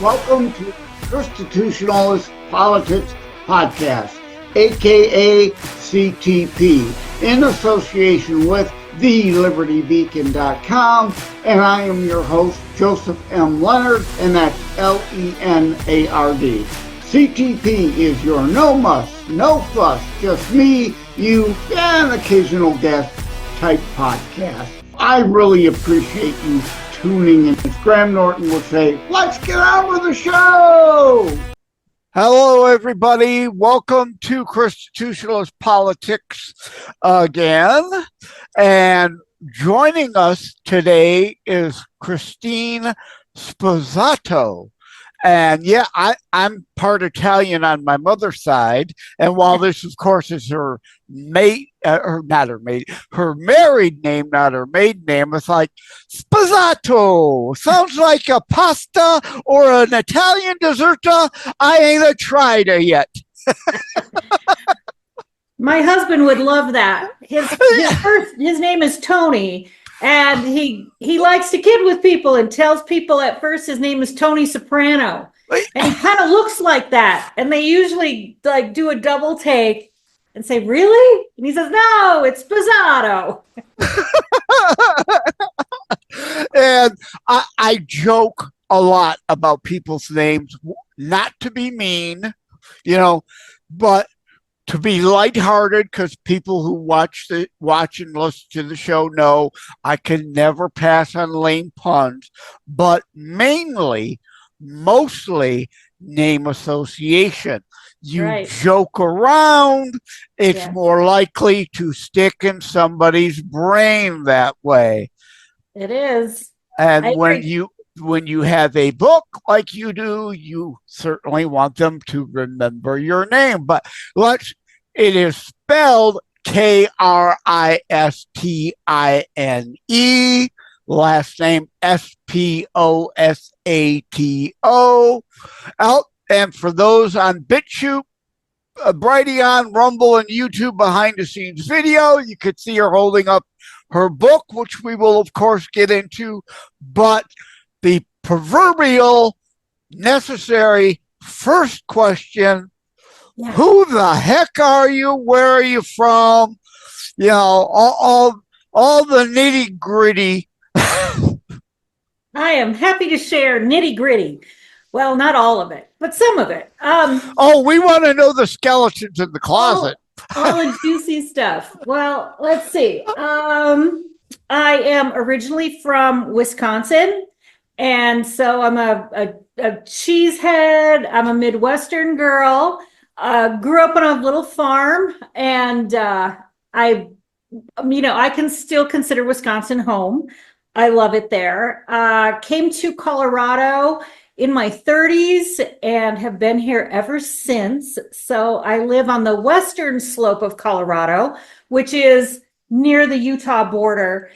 Welcome to ChristiTutionalist Politics Podcast, aka CTP, in association with TheLibertyBeacon.com, and I am your host, Joseph M. Leonard, and that's Leonard. CTP is your no muss, no fuss, just me, you, and occasional guest type podcast. I really appreciate you tuning in. As Graham Norton would say, let's get on with the show! Hello, everybody. Welcome to Constitutionalist Politics again. And joining us today is Kristin Sposato. And yeah, I'm part Italian on my mother's side. And while this, of course, is her married name, not her maiden name, it's like Sposato. Sounds like a pasta or an Italian dessert. I ain't tried it yet. My husband would love that. His name is Tony. And he likes to kid with people and tells people at first his name is Tony Soprano. And he kind of looks like that. And they usually like do a double take and say, really? And he says, no, it's Sposato. And I joke a lot about people's names, not to be mean, but to be lighthearted, because people who watch and listen to the show know I can never pass on lame puns, but mostly name association. You joke around, it's more likely to stick in somebody's brain that way. It is. And when you have a book like you do, you certainly want them to remember your name. But it is spelled Kristine, last name Sposato. And for those on BitChute, Brighteon, Rumble, and YouTube behind the scenes video, you could see her holding up her book, which we will, of course, get into. But the proverbial necessary first question, who the heck are you? Where are you from? All the nitty gritty. I am happy to share nitty gritty. Well, not all of it, but some of it. We want to know the skeletons in the closet. All the juicy stuff. Well, let's see. I am originally from Wisconsin, and so I'm a cheesehead. I'm a Midwestern girl. Grew up on a little farm, and I can still consider Wisconsin home. I love it there. Came to Colorado in my 30s and have been here ever since. So I live on the western slope of Colorado, which is near the Utah border,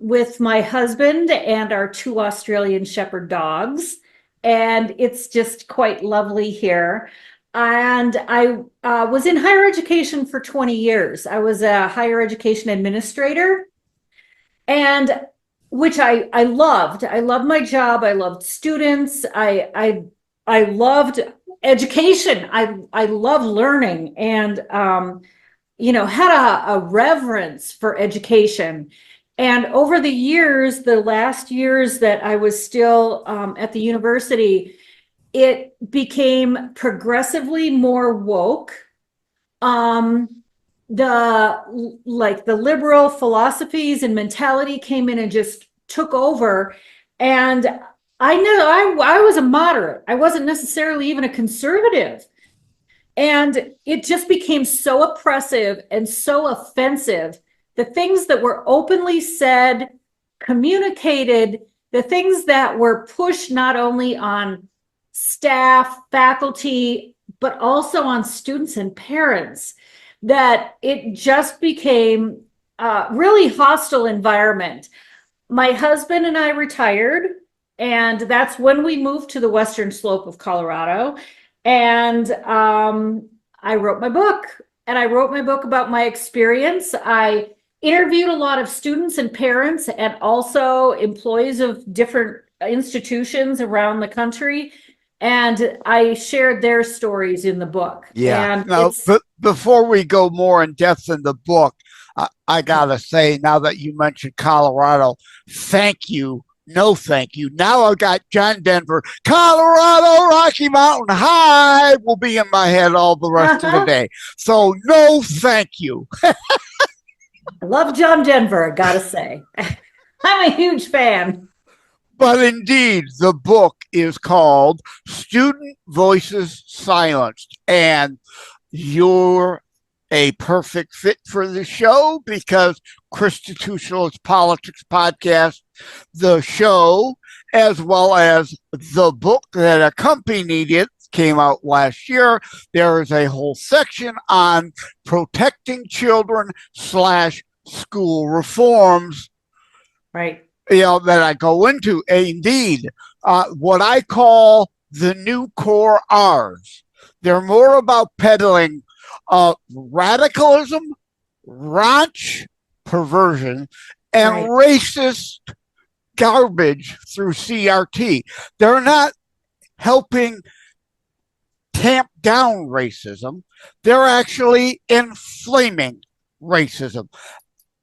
with my husband and our 2 Australian Shepherd dogs. And it's just quite lovely here. And I was in higher education for 20 years. I was a higher education administrator, and which I loved. I loved my job. I loved students. I loved education. I loved learning, and had a reverence for education. And over the years, the last years that I was still at the university, it became progressively more woke. The liberal philosophies and mentality came in and just took over. And I know I was a moderate. I wasn't necessarily even a conservative. And it just became so oppressive and so offensive. The things that were openly said, communicated, the things that were pushed not only on staff, faculty, but also on students and parents, that it just became a really hostile environment. My husband and I retired, and that's when we moved to the western slope of Colorado. And I wrote my book, and I wrote my book about my experience. I interviewed a lot of students and parents and also employees of different institutions around the country, and I shared their stories in the book. Yeah. And Now, before we go more in depth in the book, I gotta say, now that you mentioned Colorado, thank you. No, thank you. Now I've got John Denver, Colorado, Rocky Mountain High will be in my head all the rest of the day. So no, thank you. I love John Denver, gotta say. I'm a huge fan. But indeed, the book is called Student Voices Silenced. And you're a perfect fit for the show because ChristiTutionalist Politics Podcast, the show, as well as the book that accompanied it, came out last year. There is a whole section on protecting children / school reforms. Right. That I go into. Indeed, what I call the new core R's. They're more about peddling radicalism, raunch, perversion, and racist garbage through CRT. They're not helping tamp down racism. They're actually inflaming racism.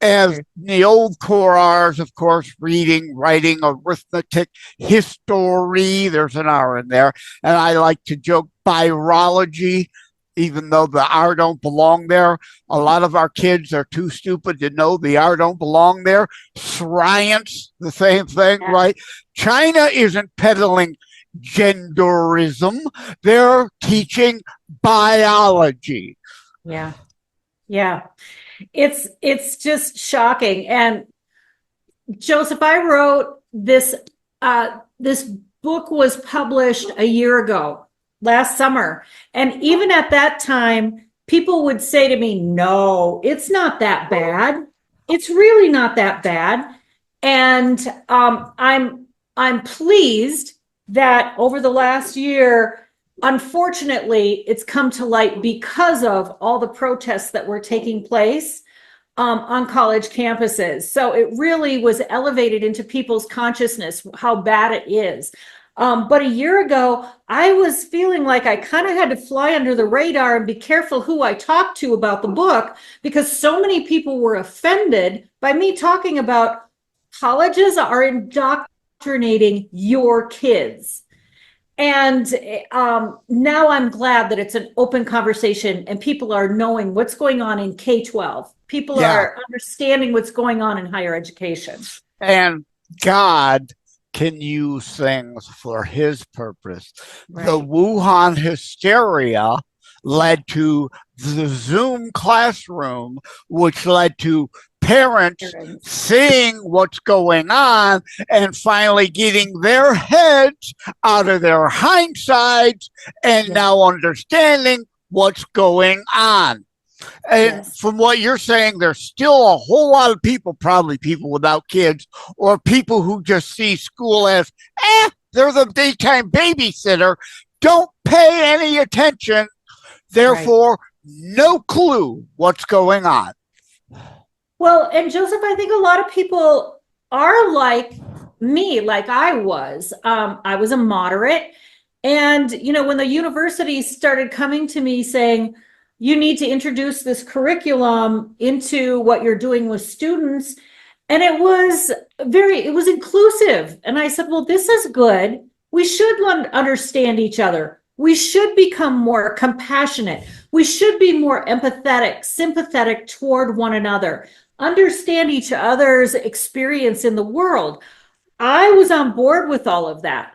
As the old core R's, of course, reading, writing, arithmetic, history, there's an R in there. And I like to joke virology, even though the R don't belong there. A lot of our kids are too stupid to know the R don't belong there. Science, the same thing, right? China isn't peddling genderism. They're teaching biology. Yeah. Yeah. It's just shocking. And Joseph, I wrote this, this book was published a year ago, last summer. And even at that time, people would say to me, no, it's not that bad. It's really not that bad. And I'm pleased that over the last year, unfortunately, it's come to light because of all the protests that were taking place on college campuses. So it really was elevated into people's consciousness how bad it is. But a year ago, I was feeling like I kind of had to fly under the radar and be careful who I talked to about the book, because so many people were offended by me talking about colleges are indoctrinating your kids. And now I'm glad that it's an open conversation and people are knowing what's going on in K-12. People are understanding what's going on in higher education. And God can use things for his purpose. Right. The Wuhan hysteria led to the Zoom classroom, which led to parents seeing what's going on and finally getting their heads out of their hindsides and now understanding what's going on. And from what you're saying, there's still a whole lot of people, probably people without kids or people who just see school as, they're the daytime babysitter, don't pay any attention, therefore no clue what's going on. Well, and Joseph, I think a lot of people are like me, like I was. I was a moderate. And, you know, when the universities started coming to me saying, you need to introduce this curriculum into what you're doing with students. And it was inclusive. And I said, well, this is good. We should understand each other. We should become more compassionate. We should be more empathetic, sympathetic toward one another, understand each other's experience in the world. I was on board with all of that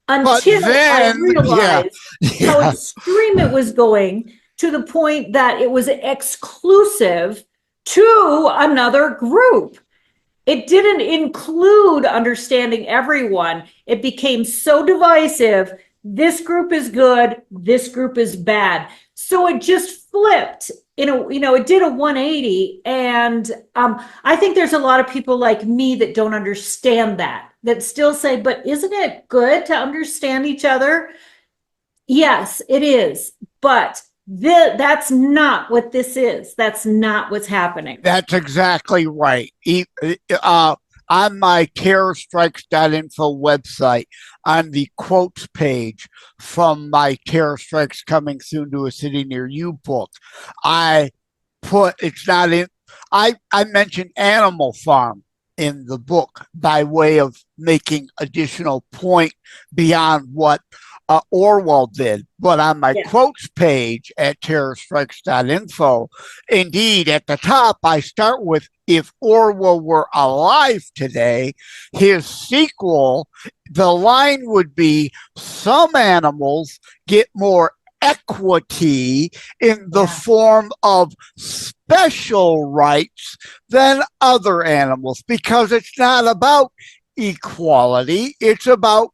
until I realized how extreme it was going, to the point that it was exclusive to another group. It didn't include understanding everyone. It became so divisive. This group is good, this group is bad. So it just flipped. It did a 180. And I think there's a lot of people like me that don't understand that still say, but isn't it good to understand each other? Yes, it is. But that's not what this is. That's not what's happening. That's exactly right. on my terrorstrikes.info website, on the quotes page from my Terror Strikes Coming Soon to a City Near You book, I put, it's not in, I mentioned Animal Farm in the book by way of making additional point beyond what Orwell did. But on my quotes page at terrorstrikes.info, indeed, at the top, I start with, if Orwell were alive today, his sequel, the line would be, some animals get more equity in the form of special rights than other animals, because it's not about equality, it's about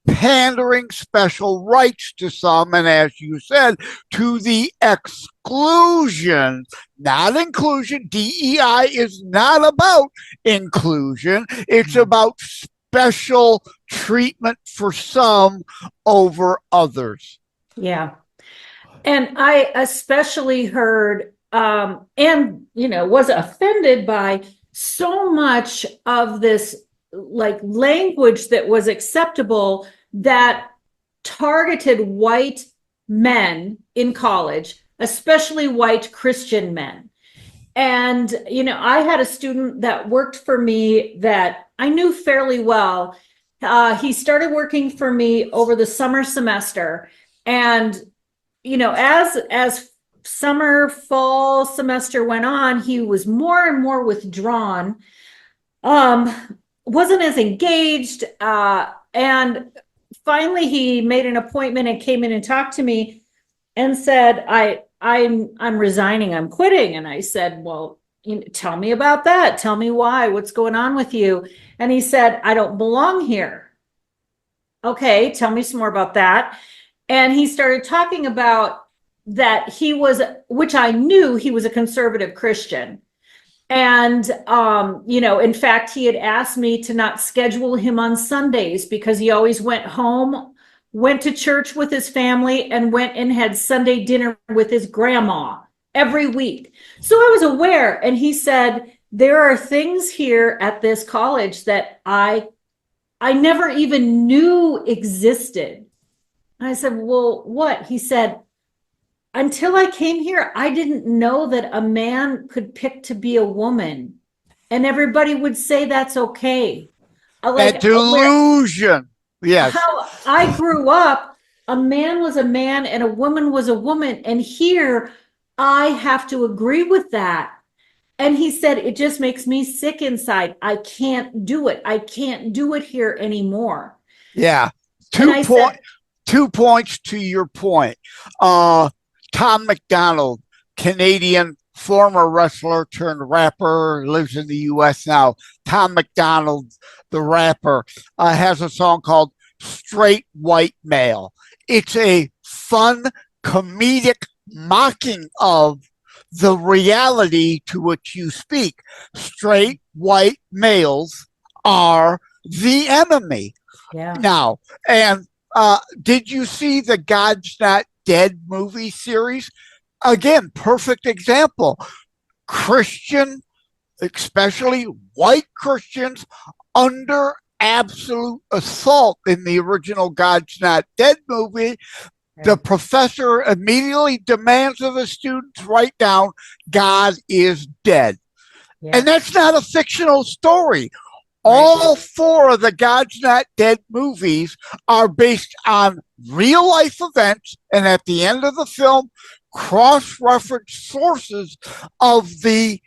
pandering special rights to some, and as you said, to the exclusion, not inclusion. DEI is not about inclusion, it's about special treatment for some over others. Yeah. And I especially heard and was offended by so much of this like language that was acceptable that targeted white men in college, especially white Christian men. And I had a student that worked for me that I knew fairly well. He started working for me over the summer semester, and as summer, fall semester went on, he was more and more withdrawn, wasn't as engaged, and finally he made an appointment and came in and talked to me and said, I'm resigning, I'm quitting. And I said, well, tell me about that. Tell me why, what's going on with you? And he said, I don't belong here. Okay, tell me some more about that. And he started talking about that he was, which I knew he was a conservative Christian. And, in fact, he had asked me to not schedule him on Sundays because he always went home, went to church with his family, and went and had Sunday dinner with his grandma every week. So I was aware. And he said, there are things here at this college that I never even knew existed. I said, well, what? He said, until I came here, I didn't know that a man could pick to be a woman. And everybody would say that's okay. That delusion. Yes. How I grew up, a man was a man and a woman was a woman. And here I have to agree with that. And he said, it just makes me sick inside. I can't do it. I can't do it here anymore. Yeah. 2 points to your point. Tom McDonald, Canadian former wrestler turned rapper, lives in the U.S. now. Tom McDonald, the rapper, has a song called Straight White Male. It's a fun, comedic mocking of the reality to which you speak. Straight white males are the enemy. Yeah. Now, and did you see the God's Not Dead movie series? Again, perfect example. Christian, especially white Christians, under absolute assault in the original God's Not Dead movie. The professor immediately demands of the students write down, God is dead. Yeah. And that's not a fictional story. All 4 of the God's Not Dead movies are based on real life events, and at the end of the film, cross-reference sources of the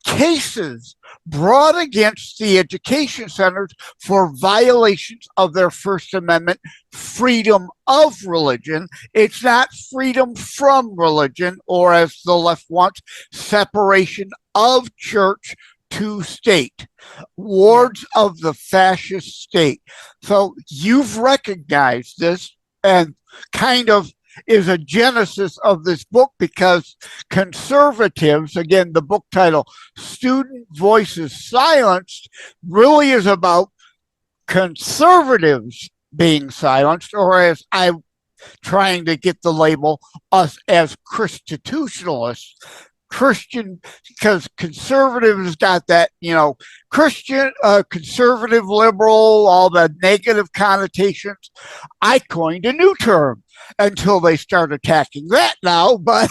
cases brought against the education centers for violations of their First Amendment freedom of religion. It's not freedom from religion, or as the left wants, separation of church to state, wards of the fascist state. So you've recognized this, and kind of is a genesis of this book, because conservatives, again, the book title, Student Voices Silenced, really is about conservatives being silenced, or as I'm trying to get the label, us as ChristiTutionalists. Christian, because conservatives got that, Christian, conservative, liberal, all the negative connotations. I coined a new term until they start attacking that now, but.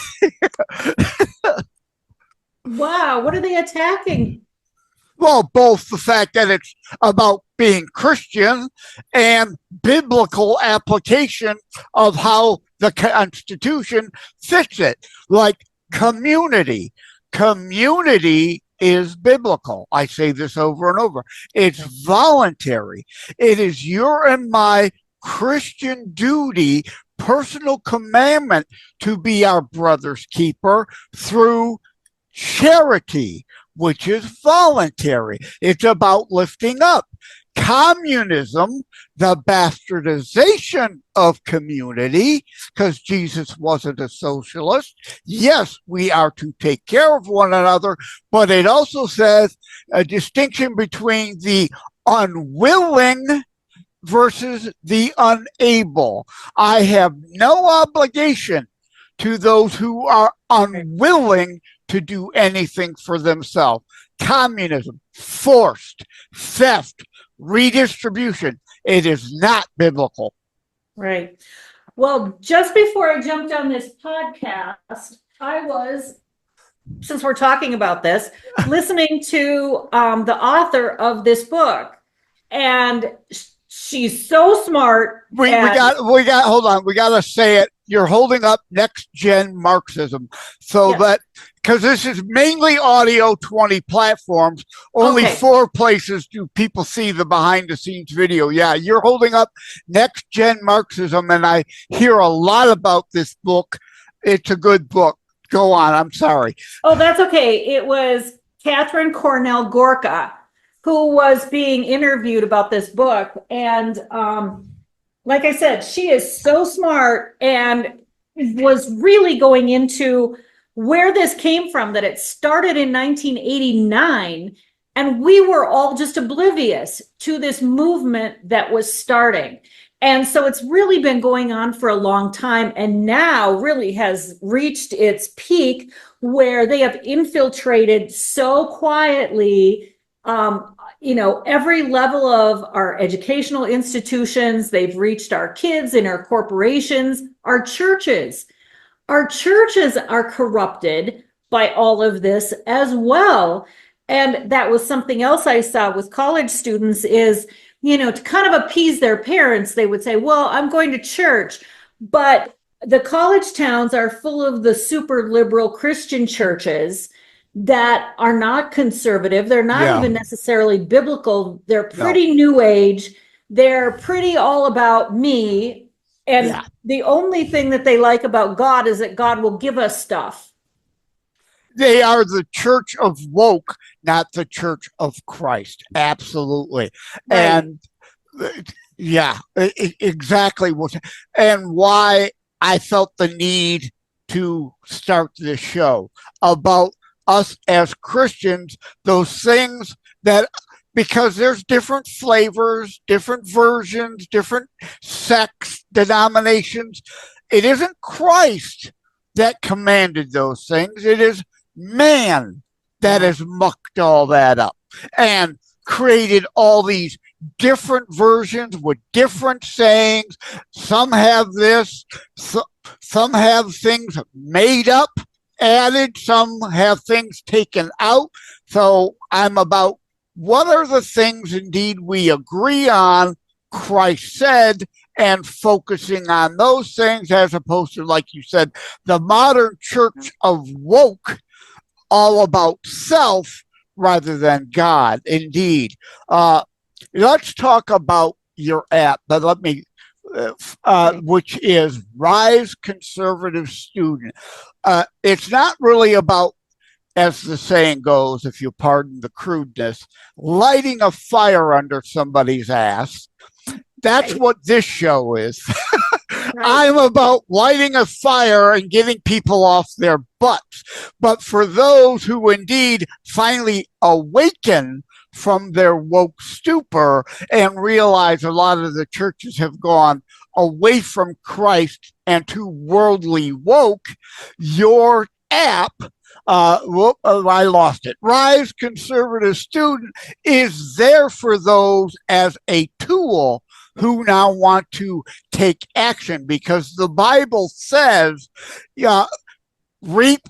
Wow, what are they attacking? Well, both the fact that it's about being Christian and biblical application of how the Constitution fits it, like community. Community is biblical. I say this over and over. It's voluntary. It is your and my Christian duty, personal commandment to be our brother's keeper through charity, which is voluntary. It's about lifting up. Communism, the bastardization of community, because Jesus wasn't a socialist. Yes, we are to take care of one another, but it also says a distinction between the unwilling versus the unable. I have no obligation to those who are unwilling to do anything for themselves. Communism, forced, theft, redistribution. It is not biblical. Right. Well, just before I jumped on this podcast, I was, since we're talking about this, listening to the author of this book, and she's so smart. We got hold on, we gotta say it. You're holding up next gen Marxism. So yes. That because this is mainly audio 20 platforms, only 4 places do people see the behind the scenes video. Yeah, you're holding up next gen Marxism, and I hear a lot about this book. It's a good book. Go on, I'm sorry. Oh, that's okay. It was Katharine Cornell Gorka who was being interviewed about this book. And like I said, she is so smart and was really going into where this came from, that it started in 1989, and we were all just oblivious to this movement that was starting. And so it's really been going on for a long time, and now really has reached its peak where they have infiltrated so quietly, every level of our educational institutions. They've reached our kids in our corporations, our churches. Our churches are corrupted by all of this as well. And that was something else I saw with college students is, to kind of appease their parents, they would say, well, I'm going to church. But the college towns are full of the super liberal Christian churches that are not conservative. They're not even necessarily biblical. They're pretty new age. They're pretty all about me. And the only thing that they like about God is that God will give us stuff. They are the church of woke, not the church of Christ. Absolutely. Right. And exactly. And why I felt the need to start this show about us as Christians, those things that, because there's different flavors, different versions, different sects, denominations. It isn't Christ that commanded those things. It is man that has mucked all that up and created all these different versions with different sayings. Some have this, some have things made up, added, some have things taken out. So I'm about, what are the things indeed we agree on, Christ said, and focusing on those things as opposed to, like you said, the modern church of woke, all about self rather than God. Indeed. Let's talk about your app, but let me, which is Rise Conservative Student. It's not really about, as the saying goes, if you pardon the crudeness, lighting a fire under somebody's ass. That's what this show is. I'm about lighting a fire and getting people off their butts. But for those who indeed finally awaken from their woke stupor and realize a lot of the churches have gone away from Christ and too worldly woke, your app, I lost it. Rise Conservative Student is there for those as a tool who now want to take action, because the Bible says, reap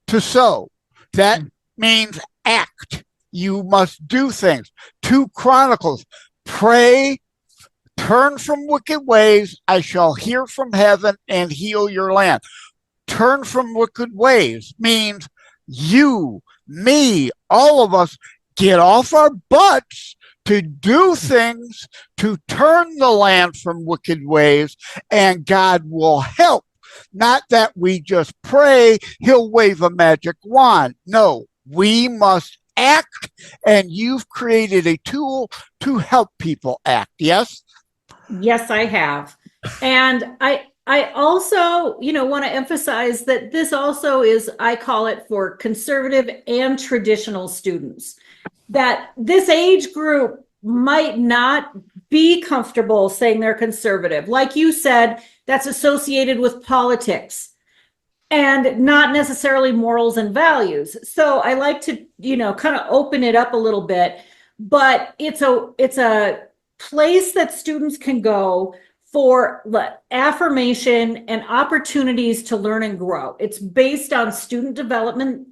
to sow. That means act. You must do things. 2 Chronicles, pray, turn from wicked ways, I shall hear from heaven and heal your land. Turn from wicked ways means you, me, all of us get off our butts to do things to turn the land from wicked ways, and God will help. Not that we just pray, he'll wave a magic wand. No, we must act, and you've created a tool to help people act. Yes? Yes, I have. And I also, want to emphasize that this also is, I call it for conservative and traditional students, that this age group might not be comfortable saying they're conservative. Like you said, that's associated with politics and not necessarily morals and values. So I like to, kind of open it up a little bit, but it's a place that students can go for affirmation and opportunities to learn and grow. It's based on student development.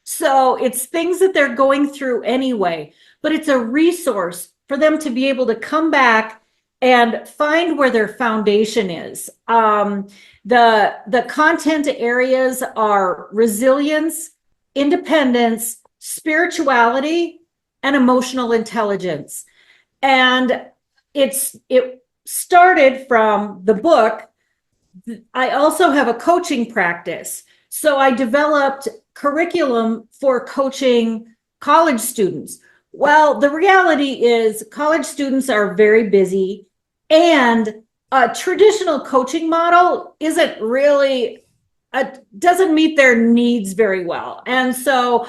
So it's things that they're going through anyway, but it's a resource for them to be able to come back and find where their foundation is. The content areas are resilience, independence, spirituality, and emotional intelligence. And it started from the book. I also have a coaching practice. So I developed curriculum for coaching college students. Well, the reality is college students are very busy, and a traditional coaching model isn't really, doesn't meet their needs very well. And so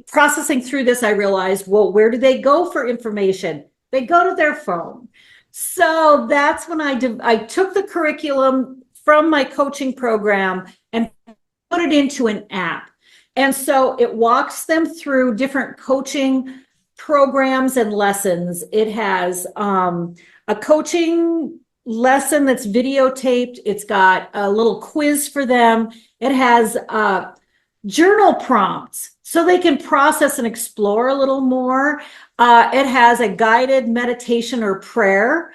processing through this, I realized, well, where do they go for information? They go to their phone. So that's when I took the curriculum from my coaching program and put it into an app. And so it walks them through different coaching programs and lessons. It has a coaching lesson that's videotaped. It's got a little quiz for them. It has journal prompts so they can process and explore a little more. It has a guided meditation or prayer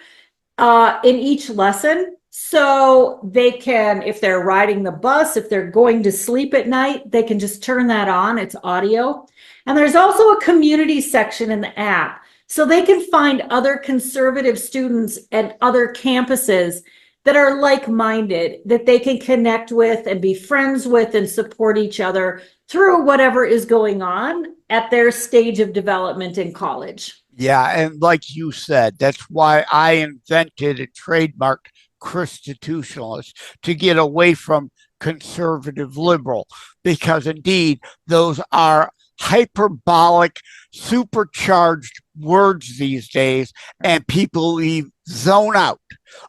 in each lesson. So they can, if they're riding the bus, if they're going to sleep at night, they can just turn that on. It's audio. And there's also a community section in the app. So they can find other conservative students at other campuses that are like-minded, that they can connect with and be friends with and support each other through whatever is going on at their stage of development in college. Yeah, and like you said, that's why I invented and trademarked ChristiTutionalist, to get away from conservative liberal, because indeed those are hyperbolic, supercharged words these days, and people zone out.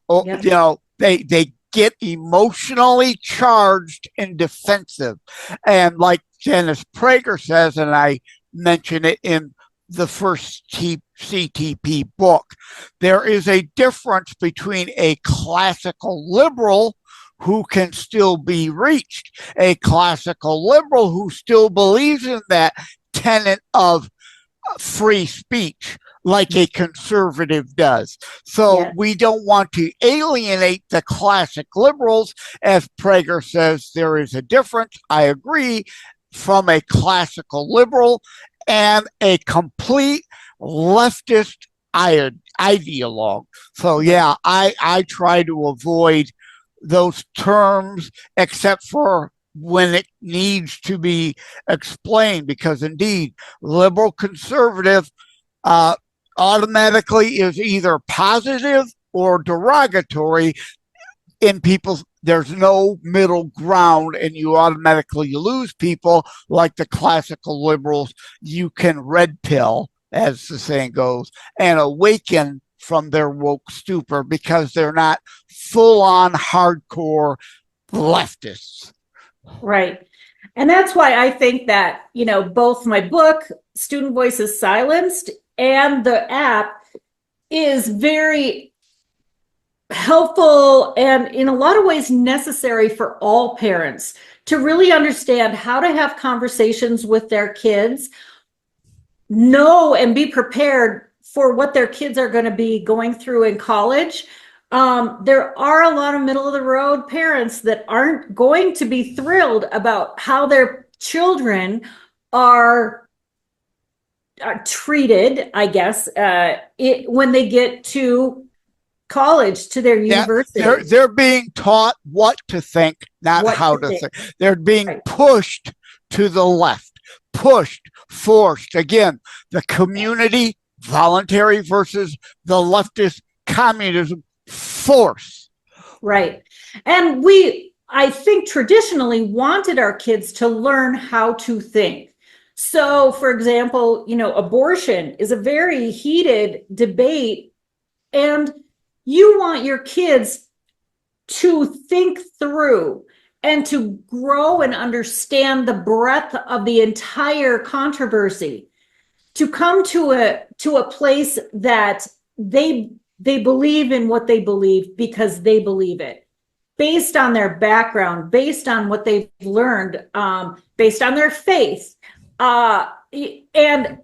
Yep. They get emotionally charged and defensive. And like Dennis Prager says, and I mention it in the first CTP book, there is a difference between a classical liberal who can still be reached, a classical liberal who still believes in that tenet of free speech, like a conservative does. So yes, we don't want to alienate the classic liberals. As Prager says, there is a difference, I agree, from a classical liberal and a complete leftist ideologue. So yeah, I try to avoid those terms except for when it needs to be explained, because indeed liberal conservative automatically is either positive or derogatory in people's. There's no middle ground, and you automatically lose people. Like the classical liberals, you can red pill, as the saying goes, and awaken from their woke stupor, because they're not full-on hardcore leftists. Right. And that's why I think that, both my book, Student Voices Silenced, and the app is very helpful and in a lot of ways necessary for all parents to really understand how to have conversations with their kids, know and be prepared for what their kids are going to be going through in college. There are a lot of middle of the road parents that aren't going to be thrilled about how their children are treated, I guess, when they get to college, to their university. They're being taught what to think, not how to think. They're being pushed to the left, forced. Again, the community, voluntary versus the leftist communism, force. Right. And I think traditionally wanted our kids to learn how to think. So, for example, abortion is a very heated debate, and you want your kids to think through and to grow and understand the breadth of the entire controversy, to come to a place that they believe in what they believe because they believe it, based on their background, based on what they've learned, based on their faith. And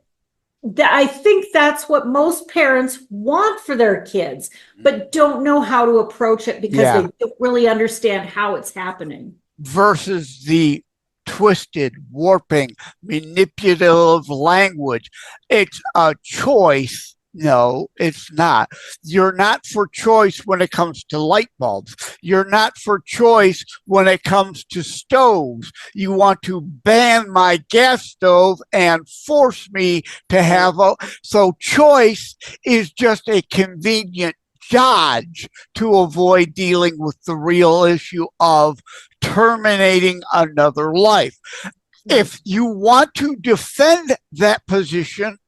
I think that's what most parents want for their kids, but don't know how to approach it because they don't really understand how it's happening. Versus the twisted, warping, manipulative language. It's a choice. No, it's not. You're not for choice when it comes to light bulbs. You're not for choice when it comes to stoves. You want to ban my gas stove and force me to have so choice is just a convenient dodge to avoid dealing with the real issue of terminating another life. If you want to defend that position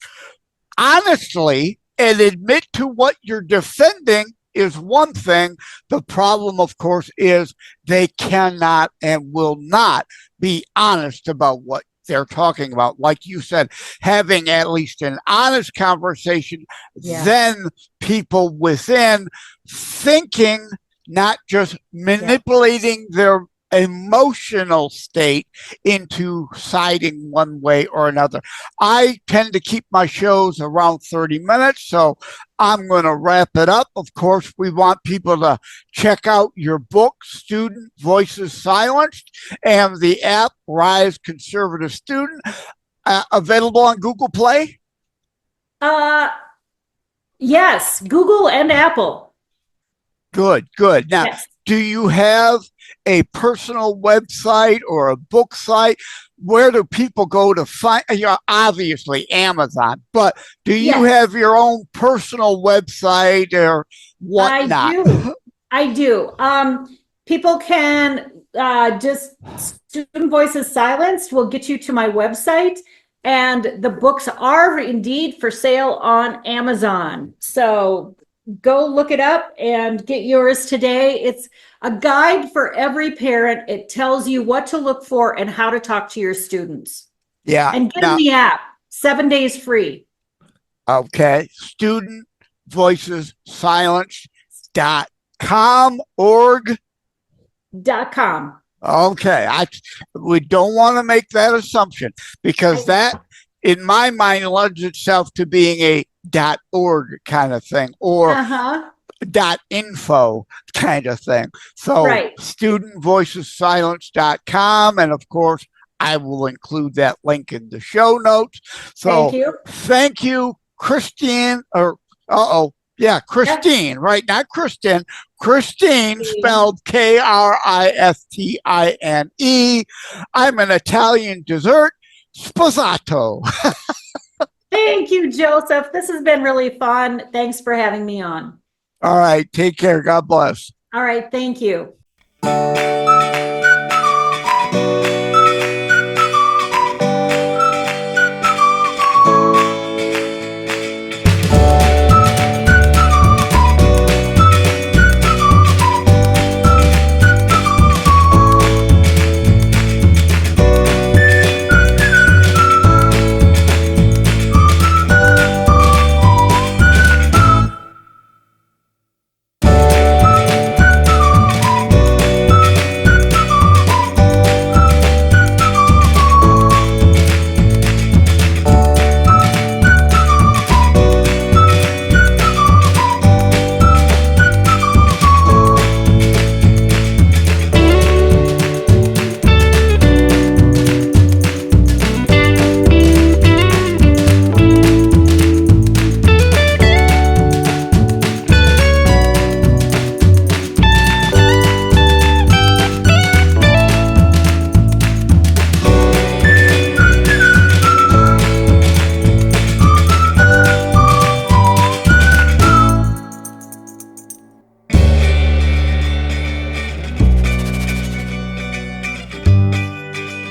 honestly and admit to what you're defending is one thing. The problem, of course, is they cannot and will not be honest about what they're talking about. Like you said, having at least an honest conversation, then people within thinking, not just manipulating their emotional state into siding one way or another. I tend to keep my shows around 30 minutes, so I'm going to wrap it up. Of course, we want people to check out your book, Student Voices Silenced, and the app, Rise Conservative Student, available on Google Play? Yes, Google and Apple. Good. Now, do you have a personal website or a book site? Where do people go to find, obviously Amazon, but do you have your own personal website or whatnot? I do. People can just Student Voices Silenced will get you to my website, and the books are indeed for sale on Amazon. So go look it up and get yours today. It's a guide for every parent. It tells you what to look for and how to talk to your students. Yeah. And get them the app, 7 days free. Okay. StudentVoicesSilenced.com, org.com. Okay. We don't want to make that assumption because that, in my mind, lends itself to being a .org kind of thing or .info kind of thing. So StudentVoicesSilenced.com, and of course, I will include that link in the show notes. So thank you, Kristine, Kristine, right? Not Kristin. Kristine, spelled Kristine. I'm an Italian dessert, Sposato. Thank you, Joseph. This has been really fun. Thanks for having me on. All right. Take care. God bless. All right. Thank you.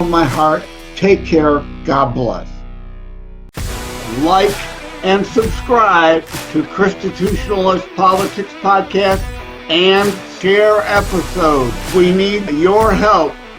from my heart, take care, God bless. Like and subscribe to ChristiTutionalist Politics Podcast and share episodes. We need your help